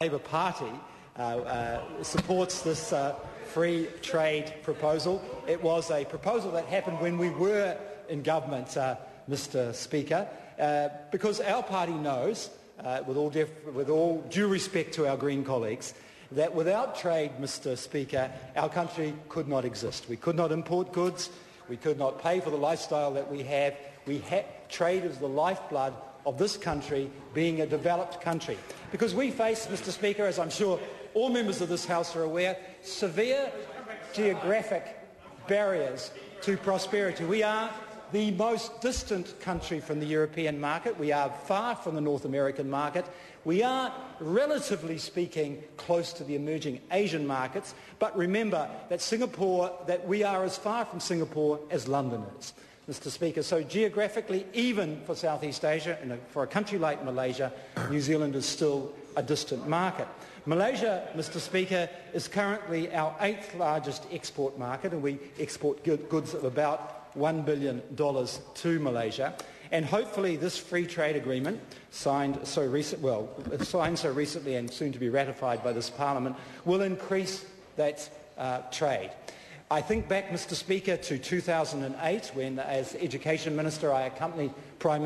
Labour Party supports this free trade proposal. It was a proposal that happened when we were in government, Mr. Speaker, because our party knows, with all due respect to our Green colleagues, that without trade, Mr. Speaker, our country could not exist. We could not import goods. We could not pay for the lifestyle that we have. Trade is the lifeblood of this country, being a developed country. Because we face, Mr. Speaker, as I'm sure all members of this House are aware, severe geographic barriers to prosperity. We are the most distant country from the European market. We are far from the North American market. We are, relatively speaking, close to the emerging Asian markets. But remember that we are as far from Singapore as London is, Mr. Speaker. So geographically, even for Southeast Asia, and for a country like Malaysia, New Zealand is still a distant market. Malaysia, Mr. Speaker, is currently our 8th largest export market, and we export goods of about $1 billion to Malaysia. And hopefully this free trade agreement, signed so recently and soon to be ratified by this Parliament, will increase that trade. I think back, Mr. Speaker, to 2008 when, as Education Minister, I accompanied then Prime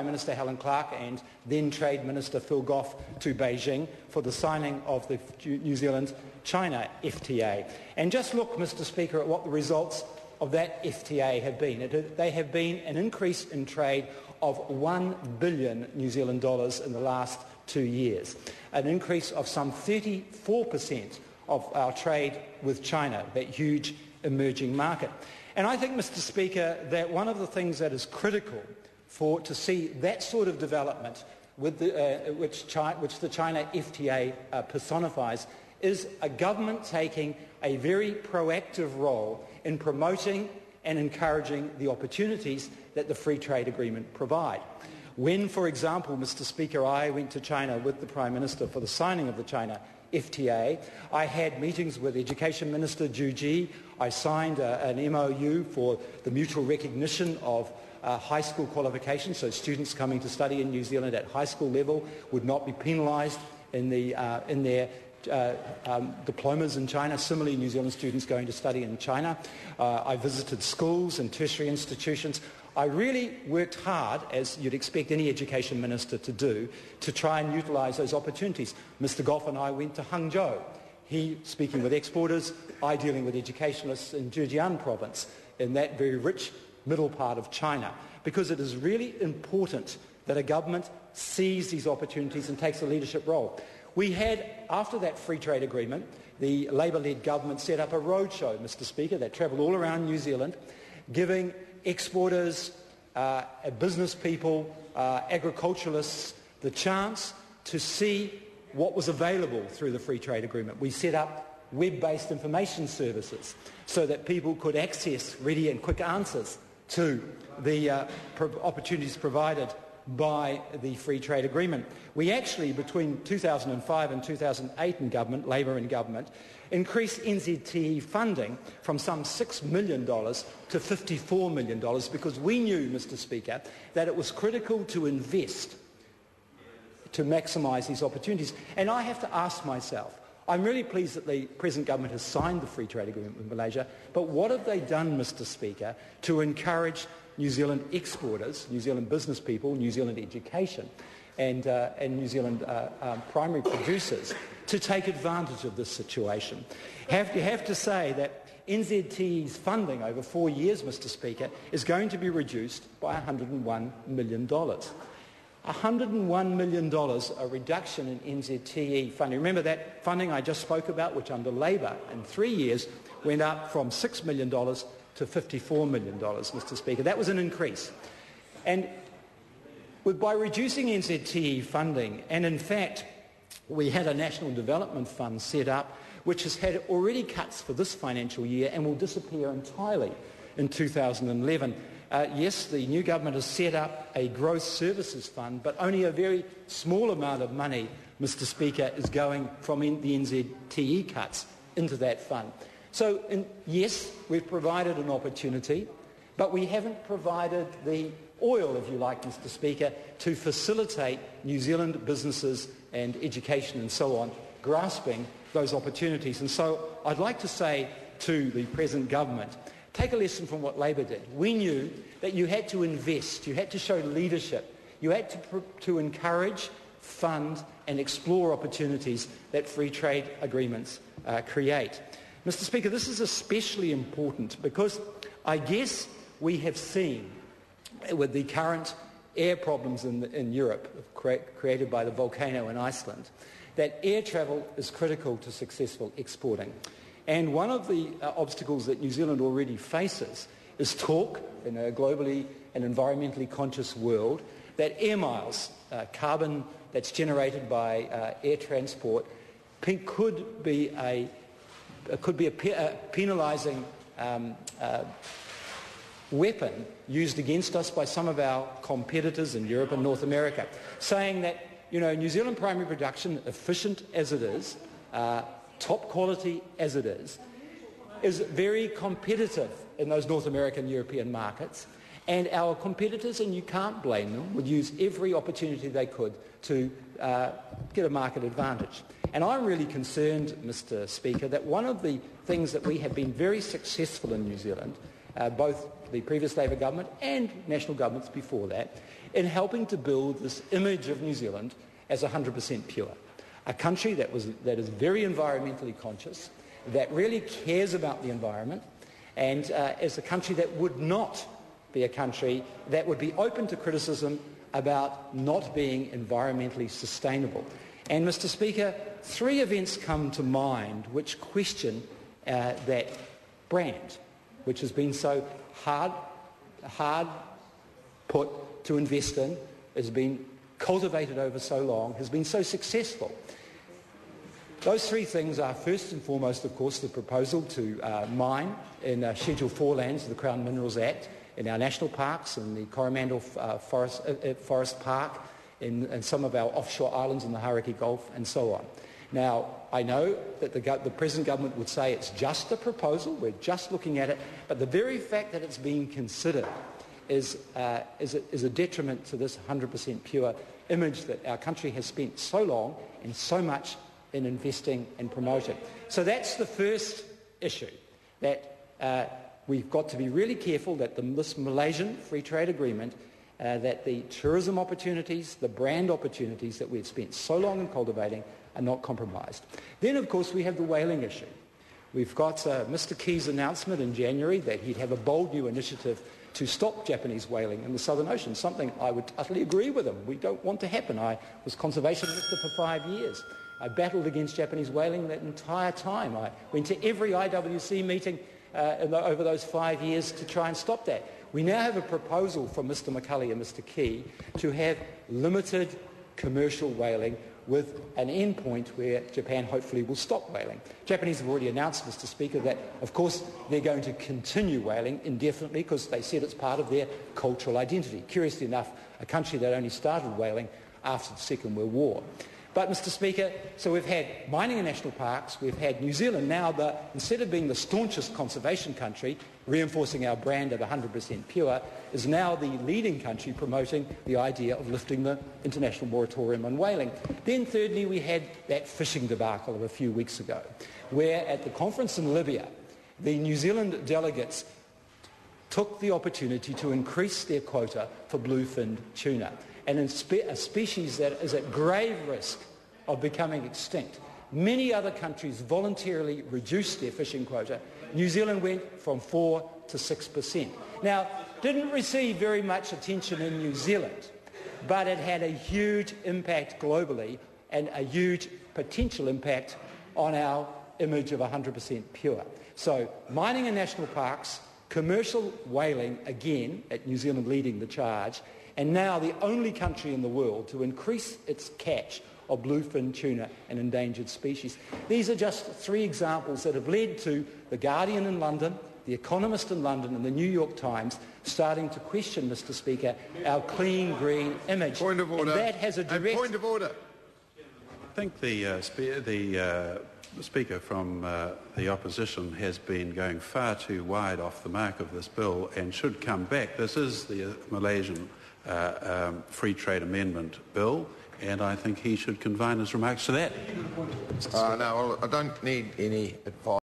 Minister Helen Clark and then Trade Minister Phil Goff to Beijing for the signing of the New Zealand-China FTA. And just look, Mr. Speaker, at what the results of that FTA have been. They have been an increase in trade of $1 billion New Zealand dollars in the last 2 years, an increase of some 34% of our trade with China, that huge emerging market. And I think, Mr. Speaker, that one of the things that is critical to see that sort of development which the China FTA personifies is a government taking a very proactive role in promoting and encouraging the opportunities that the free trade agreement provide. When, for example, Mr. Speaker, I went to China with the Prime Minister for the signing of the China FTA, I had meetings with Education Minister Zhu Ji. I signed an MOU for the mutual recognition of high school qualifications, so students coming to study in New Zealand at high school level would not be penalised in their diplomas in China. Similarly, New Zealand students going to study in China. I visited schools and tertiary institutions. I really worked hard, as you'd expect any education minister to do, to try and utilise those opportunities. Mr. Goff and I went to Hangzhou, he speaking with exporters, I dealing with educationalists in Zhejiang province, in that very rich middle part of China, because it is really important that a government sees these opportunities and takes a leadership role. We had, after that free trade agreement, the Labour-led government set up a roadshow, Mr. Speaker, that travelled all around New Zealand, giving exporters, business people, agriculturalists the chance to see what was available through the free trade agreement. We set up web-based information services so that people could access ready and quick answers to the opportunities provided by the free trade agreement. We actually, between 2005 and 2008 in government, Labour in government, increased NZTE funding from some $6 million to $54 million because we knew, Mr. Speaker, that it was critical to invest to maximise these opportunities. And I have to ask myself, I'm really pleased that the present government has signed the free trade agreement with Malaysia, but what have they done, Mr. Speaker, to encourage New Zealand exporters, New Zealand business people, New Zealand education and New Zealand primary producers to take advantage of this situation? You have to say that NZTE's funding over 4 years, Mr. Speaker, is going to be reduced by $101 million. $101 million, a reduction in NZTE funding. Remember that funding I just spoke about, which under Labour in 3 years went up from $6 million to $54 million, Mr. Speaker. That was an increase. And by reducing NZTE funding, and in fact we had a National Development Fund set up which has had already cuts for this financial year and will disappear entirely in 2011. Yes, the new government has set up a growth services fund, but only a very small amount of money, Mr. Speaker, is going from the NZTE cuts into that fund. So, yes, we've provided an opportunity, but we haven't provided the oil, if you like, Mr. Speaker, to facilitate New Zealand businesses and education and so on, grasping those opportunities. And so I'd like to say to the present government, take a lesson from what Labor did. We knew that you had to invest, you had to show leadership, you had to encourage, fund and explore opportunities that free trade agreements create. Mr. Speaker, this is especially important because I guess we have seen with the current air problems in Europe created by the volcano in Iceland, that air travel is critical to successful exporting. And one of the obstacles that New Zealand already faces is talk in a globally and environmentally conscious world that air miles, carbon that's generated by air transport, could be a penalising weapon used against us by some of our competitors in Europe and North America, saying that, New Zealand primary production, efficient as it is, top quality as it is very competitive in those North American European markets, and our competitors, and you can't blame them, would use every opportunity they could to get a market advantage. And I'm really concerned, Mr. Speaker, that one of the things that we have been very successful in New Zealand, both the previous Labor government and national governments before that, in helping to build this image of New Zealand as 100% pure. A country that is very environmentally conscious, that really cares about the environment, and is a country that would not be a country that would be open to criticism about not being environmentally sustainable. And, Mr. Speaker, 3 events come to mind which question that brand, which has been so hard put to invest in, has been cultivated over so long, has been so successful. Those 3 things are, first and foremost, of course, the proposal to mine in Schedule 4 lands of the Crown Minerals Act, in our national parks, in the Coromandel Forest Park, in some of our offshore islands in the Hauraki Gulf, and so on. Now, I know that the present government would say it's just a proposal, we're just looking at it, but the very fact that it's being considered is a detriment to this 100% pure image that our country has spent so long and so much in investing and promoting. So that's the first issue, that we've got to be really careful that this Malaysian free trade agreement, that the tourism opportunities, the brand opportunities that we've spent so long in cultivating are not compromised. Then, of course, we have the whaling issue. We've got Mr. Key's announcement in January that he'd have a bold new initiative to stop Japanese whaling in the Southern Ocean, something I would utterly agree with him. We don't want to happen. I was conservation minister for 5 years. I battled against Japanese whaling that entire time. I went to every IWC meeting over those 5 years to try and stop that. We now have a proposal from Mr. McCulley and Mr. Key to have limited commercial whaling with an end point where Japan hopefully will stop whaling. Japanese have already announced, Mr. Speaker, that of course they're going to continue whaling indefinitely because they said it's part of their cultural identity. Curiously enough, a country that only started whaling after the Second World War. But, Mr. Speaker, so we've had mining in national parks, we've had New Zealand now, instead of being the staunchest conservation country, reinforcing our brand of 100% pure, is now the leading country promoting the idea of lifting the international moratorium on whaling. Then, thirdly, we had that fishing debacle of a few weeks ago, where at the conference in Libya, the New Zealand delegates took the opportunity to increase their quota for bluefin tuna, and a species that is at grave risk of becoming extinct. Many other countries voluntarily reduced their fishing quota. New Zealand went from 4 to 6%. Now, didn't receive very much attention in New Zealand, but it had a huge impact globally and a huge potential impact on our image of 100% pure. So, mining in national parks, commercial whaling, again, at New Zealand leading the charge, and now the only country in the world to increase its catch of bluefin tuna, an endangered species. These are just 3 examples that have led to The Guardian in London, The Economist in London and the New York Times starting to question, Mr. Speaker, our clean green image. Point of order. And that has a direct... point of order. I think the Speaker from the opposition has been going far too wide off the mark of this bill and should come back. This is the Malaysian Free Trade Amendment Bill, and I think he should confine his remarks to that. No, well, I don't need any advice.